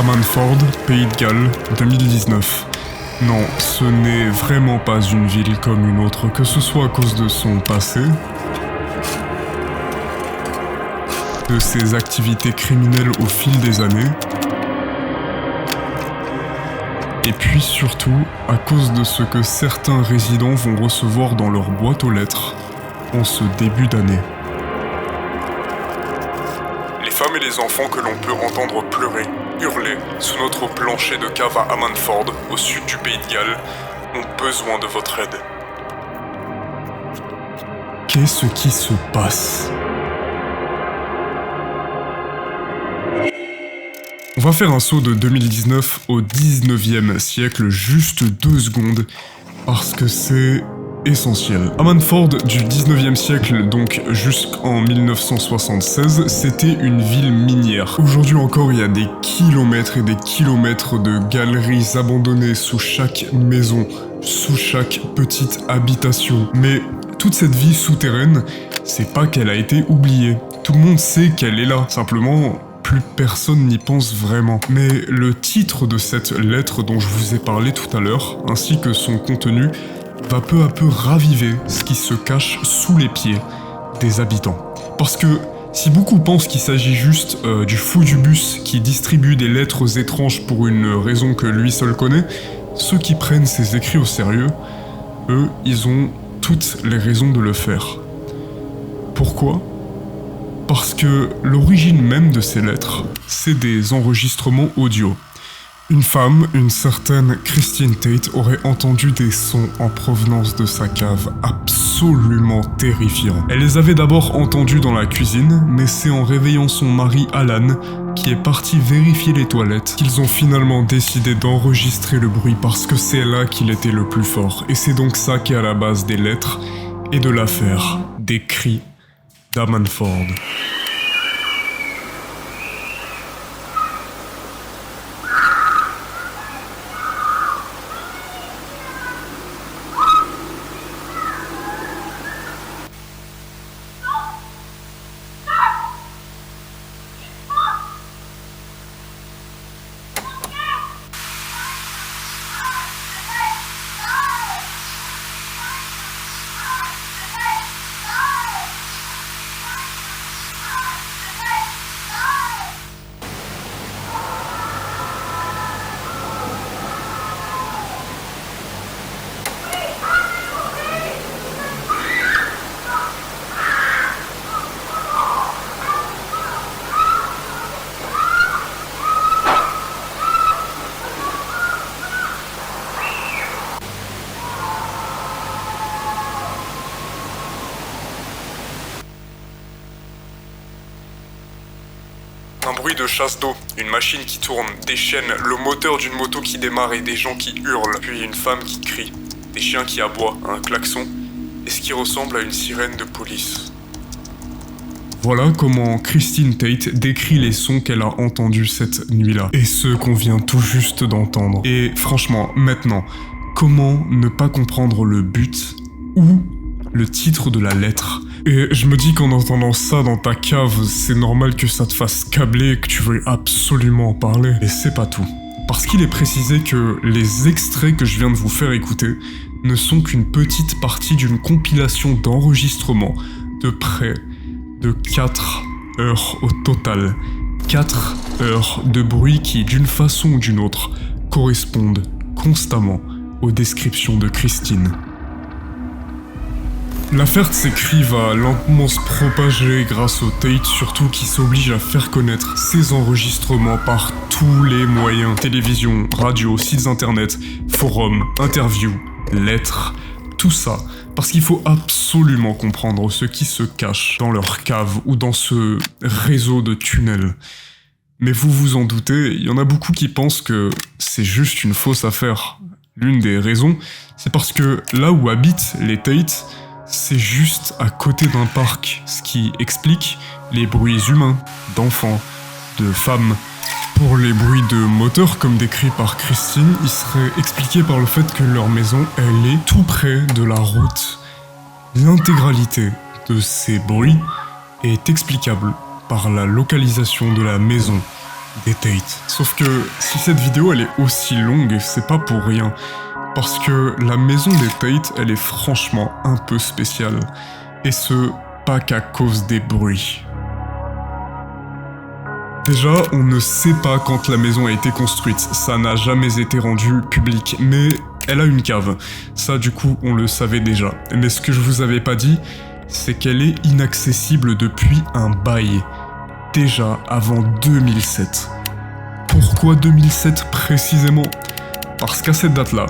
Ammanford, Pays de Galles, 2019. Non, ce n'est vraiment pas une ville comme une autre, que ce soit à cause de son passé, de ses activités criminelles au fil des années, et puis surtout à cause de ce que certains résidents vont recevoir dans leur boîte aux lettres en ce début d'année. Les femmes et les enfants que l'on peut entendre pleurer, hurler sous notre plancher de cave à Ammanford, au sud du Pays de Galles, ont besoin de votre aide. Qu'est-ce qui se passe ? On va faire un saut de 2019 au 19e siècle, juste 2 secondes, parce que c'est essentiel. Ammanford du 19e siècle, donc jusqu'en 1976, c'était une ville minière. Aujourd'hui encore, il y a des kilomètres et des kilomètres de galeries abandonnées sous chaque maison, sous chaque petite habitation. Mais toute cette vie souterraine, c'est pas qu'elle a été oubliée. Tout le monde sait qu'elle est là, simplement plus personne n'y pense vraiment. Mais le titre de cette lettre dont je vous ai parlé tout à l'heure, ainsi que son contenu, va peu à peu raviver ce qui se cache sous les pieds des habitants. Parce que si beaucoup pensent qu'il s'agit juste du fou du bus qui distribue des lettres étranges pour une raison que lui seul connaît, ceux qui prennent ses écrits au sérieux, eux, ils ont toutes les raisons de le faire. Pourquoi ? Parce que l'origine même de ces lettres, c'est des enregistrements audio. Une femme, une certaine Christine Tate, aurait entendu des sons en provenance de sa cave absolument terrifiants. Elle les avait d'abord entendus dans la cuisine, mais c'est en réveillant son mari Alan, qui est parti vérifier les toilettes, qu'ils ont finalement décidé d'enregistrer le bruit parce que c'est là qu'il était le plus fort. Et c'est donc ça qui est à la base des lettres et de l'affaire, des cris d'Ammanford. Un bruit de chasse d'eau, une machine qui tourne, des chaînes, le moteur d'une moto qui démarre et des gens qui hurlent, puis une femme qui crie, des chiens qui aboient, un klaxon, et ce qui ressemble à une sirène de police. Voilà comment Christine Tate décrit les sons qu'elle a entendus cette nuit-là, et ceux qu'on vient tout juste d'entendre. Et franchement, maintenant, comment ne pas comprendre le but ou le titre de la lettre ? Et je me dis qu'en entendant ça dans ta cave, c'est normal que ça te fasse câbler et que tu veuilles absolument en parler. Et c'est pas tout. Parce qu'il est précisé que les extraits que je viens de vous faire écouter ne sont qu'une petite partie d'une compilation d'enregistrements de près de 4 heures au total. 4 heures de bruit qui, d'une façon ou d'une autre, correspondent constamment aux descriptions de Christine. L'affaire de ces cris va lentement se propager grâce au Tate, surtout qui s'oblige à faire connaître ses enregistrements par tous les moyens. Télévision, radio, sites internet, forums, interviews, lettres, tout ça. Parce qu'il faut absolument comprendre ce qui se cache dans leur cave ou dans ce réseau de tunnels. Mais vous vous en doutez, il y en a beaucoup qui pensent que c'est juste une fausse affaire. L'une des raisons, c'est parce que là où habitent les Tate, c'est juste à côté d'un parc, ce qui explique les bruits humains, d'enfants, de femmes. Pour les bruits de moteurs comme décrit par Christine, il serait expliqué par le fait que leur maison, elle est tout près de la route. L'intégralité de ces bruits est explicable par la localisation de la maison des Tate. Sauf que si cette vidéo elle est aussi longue, c'est pas pour rien. Parce que la maison des Tate, elle est franchement un peu spéciale. Et ce, pas qu'à cause des bruits. Déjà, on ne sait pas quand la maison a été construite, ça n'a jamais été rendu public, mais elle a une cave. Ça, du coup, on le savait déjà. Mais ce que je vous avais pas dit, c'est qu'elle est inaccessible depuis un bail. Déjà avant 2007. Pourquoi 2007 précisément? Parce qu'à cette date-là,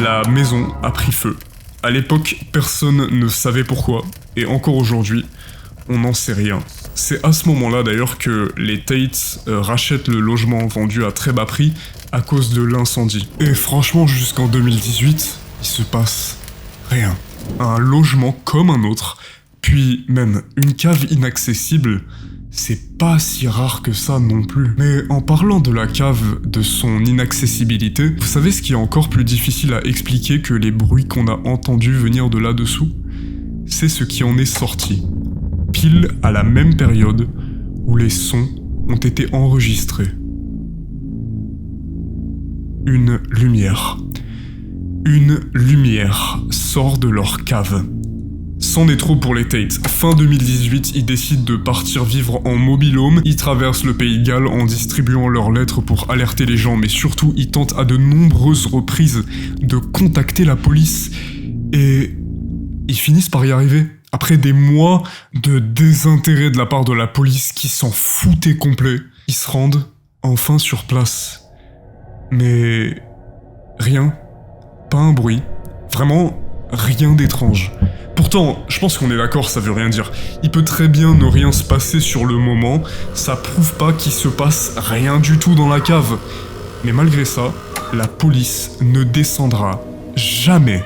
la maison a pris feu. À l'époque, personne ne savait pourquoi, et encore aujourd'hui, on n'en sait rien. C'est à ce moment-là d'ailleurs que les Tate rachètent le logement vendu à très bas prix à cause de l'incendie. Et franchement, jusqu'en 2018, il se passe rien. Un logement comme un autre, puis même une cave inaccessible, c'est pas si rare que ça non plus. Mais en parlant de la cave, de son inaccessibilité, vous savez ce qui est encore plus difficile à expliquer que les bruits qu'on a entendus venir de là-dessous? C'est ce qui en est sorti. Pile à la même période où les sons ont été enregistrés. Une lumière. Une lumière sort de leur cave. C'en est trop pour les Tate. Fin 2018, ils décident de partir vivre en mobil-home. Ils traversent le pays Galles en distribuant leurs lettres pour alerter les gens, mais surtout, ils tentent à de nombreuses reprises de contacter la police. Et ils finissent par y arriver. Après des mois de désintérêt de la part de la police qui s'en foutait complet, ils se rendent enfin sur place. Mais rien, pas un bruit, vraiment rien d'étrange. Pourtant, je pense qu'on est d'accord, ça veut rien dire. Il peut très bien ne rien se passer sur le moment, ça prouve pas qu'il se passe rien du tout dans la cave. Mais malgré ça, la police ne descendra jamais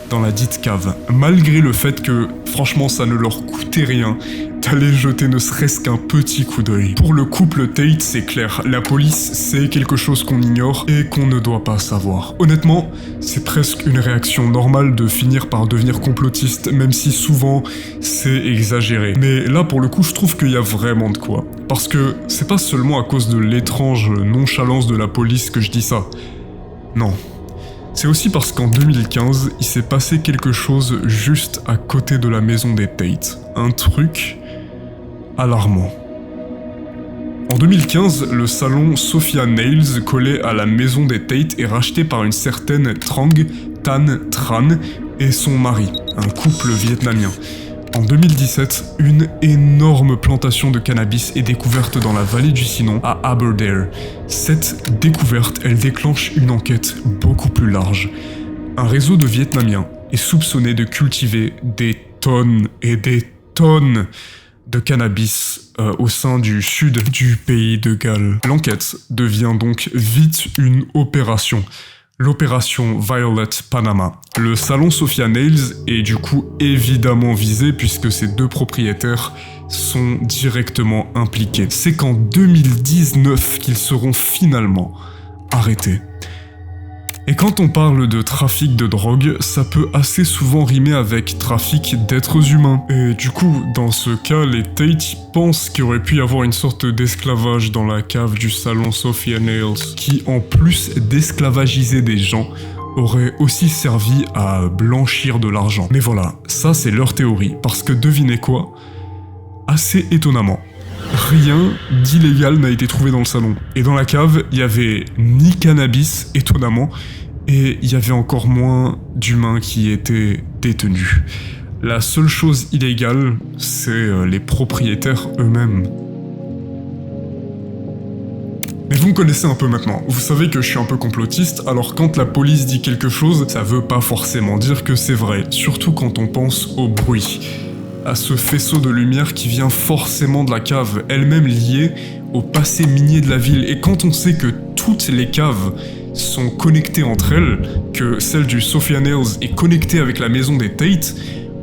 dans la dite cave, malgré le fait que, franchement, ça ne leur coûtait rien d'aller jeter ne serait-ce qu'un petit coup d'œil. Pour le couple Tate, c'est clair, la police sait quelque chose qu'on ignore et qu'on ne doit pas savoir. Honnêtement, c'est presque une réaction normale de finir par devenir complotiste, même si souvent c'est exagéré. Mais là, pour le coup, je trouve qu'il y a vraiment de quoi. Parce que c'est pas seulement à cause de l'étrange nonchalance de la police que je dis ça. Non. C'est aussi parce qu'en 2015, il s'est passé quelque chose juste à côté de la maison des Tate. Un truc alarmant. En 2015, le salon Sophia Nails, collé à la maison des Tate, est racheté par une certaine Trong Tan Tran et son mari, un couple vietnamien. En 2017, une énorme plantation de cannabis est découverte dans la vallée du Sinon, à Aberdare. Cette découverte, elle déclenche une enquête beaucoup plus large. Un réseau de Vietnamiens est soupçonné de cultiver des tonnes et des tonnes de cannabis au sein du sud du pays de Galles. L'enquête devient donc vite une opération. L'opération Violet Panama. Le salon Sophia Nails est du coup évidemment visé puisque ces deux propriétaires sont directement impliqués. C'est qu'en 2019 qu'ils seront finalement arrêtés. Et quand on parle de trafic de drogue, ça peut assez souvent rimer avec trafic d'êtres humains. Et du coup, dans ce cas, les Tate pensent qu'il aurait pu y avoir une sorte d'esclavage dans la cave du salon Sophia Nails, qui en plus d'esclavagiser des gens, aurait aussi servi à blanchir de l'argent. Mais voilà, ça c'est leur théorie, parce que devinez quoi? Assez étonnamment, rien d'illégal n'a été trouvé dans le salon. Et dans la cave, il y avait ni cannabis, étonnamment, et il y avait encore moins d'humains qui étaient détenus. La seule chose illégale, c'est les propriétaires eux-mêmes. Mais vous me connaissez un peu maintenant, vous savez que je suis un peu complotiste, alors quand la police dit quelque chose, ça veut pas forcément dire que c'est vrai, surtout quand on pense au bruit. À ce faisceau de lumière qui vient forcément de la cave, elle-même liée au passé minier de la ville. Et quand on sait que toutes les caves sont connectées entre elles, que celle du Sophia Nails est connectée avec la maison des Tate,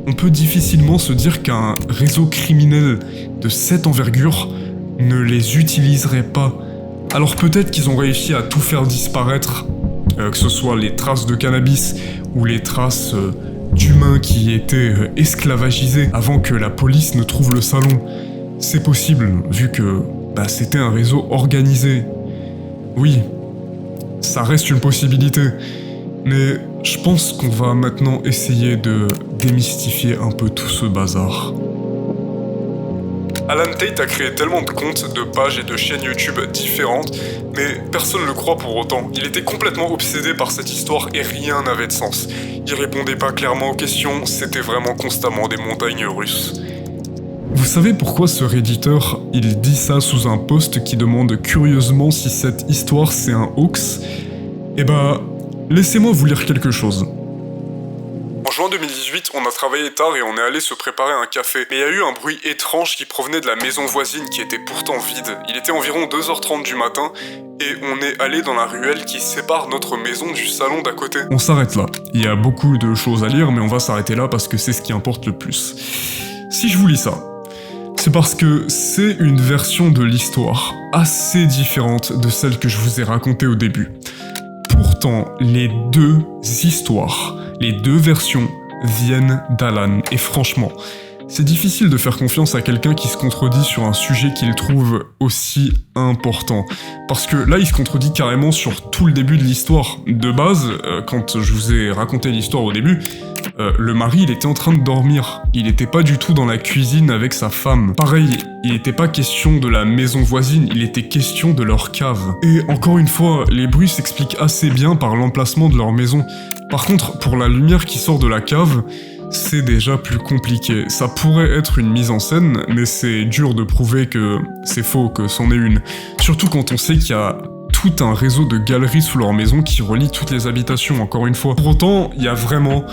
on peut difficilement se dire qu'un réseau criminel de cette envergure ne les utiliserait pas. Alors peut-être qu'ils ont réussi à tout faire disparaître, que ce soit les traces de cannabis ou les traces d'humains qui étaient esclavagisés avant que la police ne trouve le salon. C'est possible, vu que c'était un réseau organisé. Oui, ça reste une possibilité, mais je pense qu'on va maintenant essayer de démystifier un peu tout ce bazar. Alan Tate a créé tellement de comptes, de pages et de chaînes YouTube différentes, mais personne ne le croit pour autant. Il était complètement obsédé par cette histoire et rien n'avait de sens. Il répondait pas clairement aux questions, c'était vraiment constamment des montagnes russes. Vous savez pourquoi ce redditeur, il dit ça sous un post qui demande curieusement si cette histoire c'est un hoax? Eh bah, laissez-moi vous lire quelque chose. En juin 2018, on a travaillé tard et on est allé se préparer un café. Mais il y a eu un bruit étrange qui provenait de la maison voisine qui était pourtant vide. Il était environ 2h30 du matin et on est allé dans la ruelle qui sépare notre maison du salon d'à côté. On s'arrête là. Il y a beaucoup de choses à lire mais on va s'arrêter là parce que c'est ce qui importe le plus. Si je vous lis ça, c'est parce que c'est une version de l'histoire assez différente de celle que je vous ai racontée au début. Pourtant, les deux histoires, les deux versions viennent d'Alan. Et franchement, c'est difficile de faire confiance à quelqu'un qui se contredit sur un sujet qu'il trouve aussi important. Parce que là, il se contredit carrément sur tout le début de l'histoire. De base, quand je vous ai raconté l'histoire au début, le mari, il était en train de dormir. Il était pas du tout dans la cuisine avec sa femme. Pareil, il était pas question de la maison voisine, il était question de leur cave. Et encore une fois, les bruits s'expliquent assez bien par l'emplacement de leur maison. Par contre, pour la lumière qui sort de la cave, c'est déjà plus compliqué. Ça pourrait être une mise en scène, mais c'est dur de prouver que c'est faux, que c'en est une. Surtout quand on sait qu'il y a tout un réseau de galeries sous leur maison qui relie toutes les habitations, encore une fois. Pour autant, il y a vraiment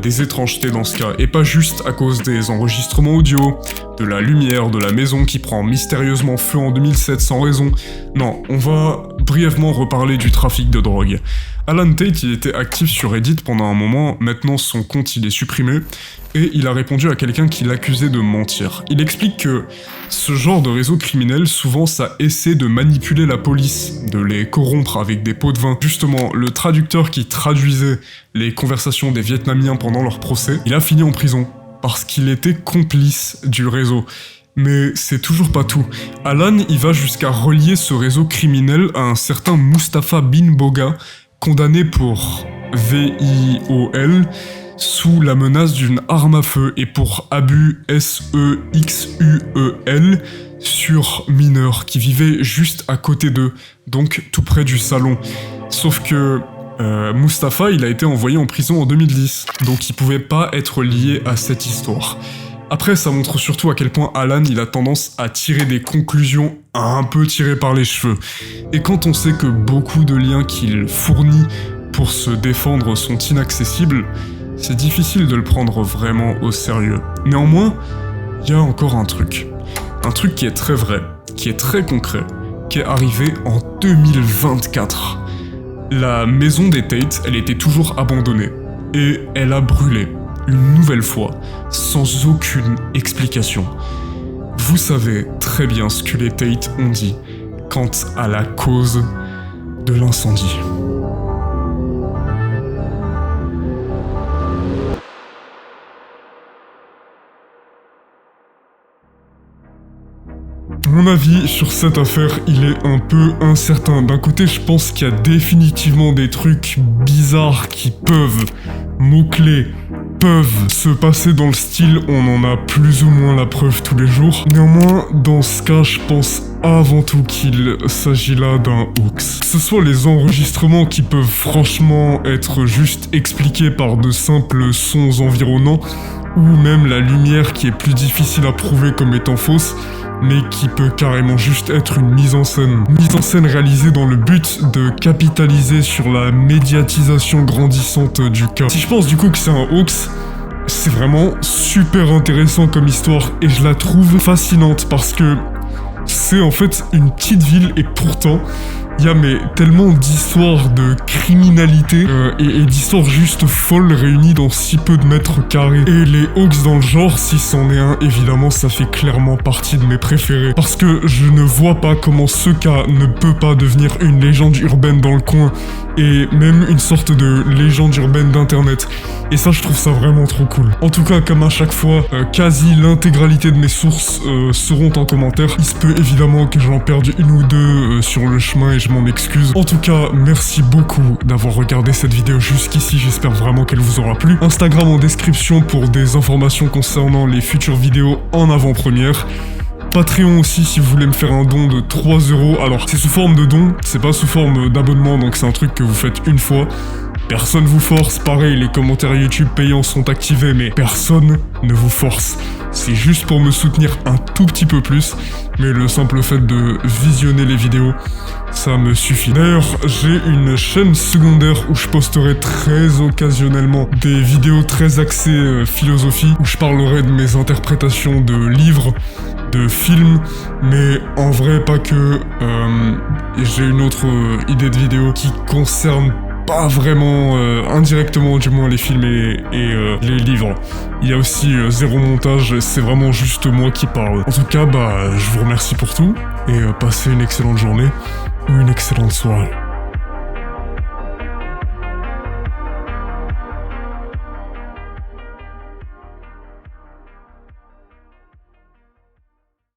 des étrangetés dans ce cas, et pas juste à cause des enregistrements audio, de la lumière de la maison qui prend mystérieusement feu en 2007 sans raison. Non, on va brièvement reparler du trafic de drogue. Alan Tate, il était actif sur Reddit pendant un moment, maintenant son compte il est supprimé, et il a répondu à quelqu'un qui l'accusait de mentir. Il explique que ce genre de réseau criminel, souvent ça essaie de manipuler la police, de les corrompre avec des pots de vin. Justement, le traducteur qui traduisait les conversations des Vietnamiens pendant leur procès, il a fini en prison, parce qu'il était complice du réseau. Mais c'est toujours pas tout. Alan, il va jusqu'à relier ce réseau criminel à un certain Mustapha Bin Boga, condamné pour VIOL, sous la menace d'une arme à feu et pour abus SEXUEL sur mineurs qui vivaient juste à côté d'eux, donc tout près du salon. Sauf que Mustapha, il a été envoyé en prison en 2010, donc il pouvait pas être lié à cette histoire. Après, ça montre surtout à quel point Alan, il a tendance à tirer des conclusions un peu tirées par les cheveux. Et quand on sait que beaucoup de liens qu'il fournit pour se défendre sont inaccessibles, c'est difficile de le prendre vraiment au sérieux. Néanmoins, il y a encore un truc. Un truc qui est très vrai, qui est très concret, qui est arrivé en 2024. La maison des Tate, elle était toujours abandonnée. Et elle a brûlé, une nouvelle fois, sans aucune explication. Vous savez très bien ce que les Tate ont dit quant à la cause de l'incendie. Mon avis sur cette affaire, il est un peu incertain. D'un côté, je pense qu'il y a définitivement des trucs bizarres qui peuvent, mots-clés, peuvent se passer dans le style, on en a plus ou moins la preuve tous les jours. Néanmoins, dans ce cas, je pense avant tout qu'il s'agit là d'un hoax. Que ce soit les enregistrements qui peuvent franchement être juste expliqués par de simples sons environnants, ou même la lumière qui est plus difficile à prouver comme étant fausse, mais qui peut carrément juste être une mise en scène. Mise en scène réalisée dans le but de capitaliser sur la médiatisation grandissante du cas. Si je pense du coup que c'est un hoax, c'est vraiment super intéressant comme histoire et je la trouve fascinante parce que c'est en fait une petite ville et pourtant il y a tellement d'histoires de criminalité et d'histoires juste folles réunies dans si peu de mètres carrés. Et les hoax dans le genre, si c'en est un, évidemment ça fait clairement partie de mes préférés. Parce que je ne vois pas comment ce cas ne peut pas devenir une légende urbaine dans le coin et même une sorte de légende urbaine d'internet. Et ça, je trouve ça vraiment trop cool. En tout cas, comme à chaque fois, quasi l'intégralité de mes sources seront en commentaire. Il se peut évidemment que j'en perde une ou deux sur le chemin et je m'en excuse. En tout cas, merci beaucoup d'avoir regardé cette vidéo jusqu'ici, j'espère vraiment qu'elle vous aura plu. Instagram en description pour des informations concernant les futures vidéos en avant-première. Patreon aussi si vous voulez me faire un don de 3 €. Alors c'est sous forme de don, c'est pas sous forme d'abonnement, donc c'est un truc que vous faites une fois. Personne vous force, pareil, les commentaires YouTube payants sont activés, mais personne ne vous force. C'est juste pour me soutenir un tout petit peu plus, mais le simple fait de visionner les vidéos, ça me suffit. D'ailleurs, j'ai une chaîne secondaire où je posterai très occasionnellement des vidéos très axées philosophie, où je parlerai de mes interprétations de livres, de films, mais en vrai pas que. J'ai une autre idée de vidéo qui concerne pas vraiment, indirectement du moins, les films et les livres. Il y a aussi zéro montage, c'est vraiment juste moi qui parle. En tout cas, je vous remercie pour tout, et passez une excellente journée, ou une excellente soirée.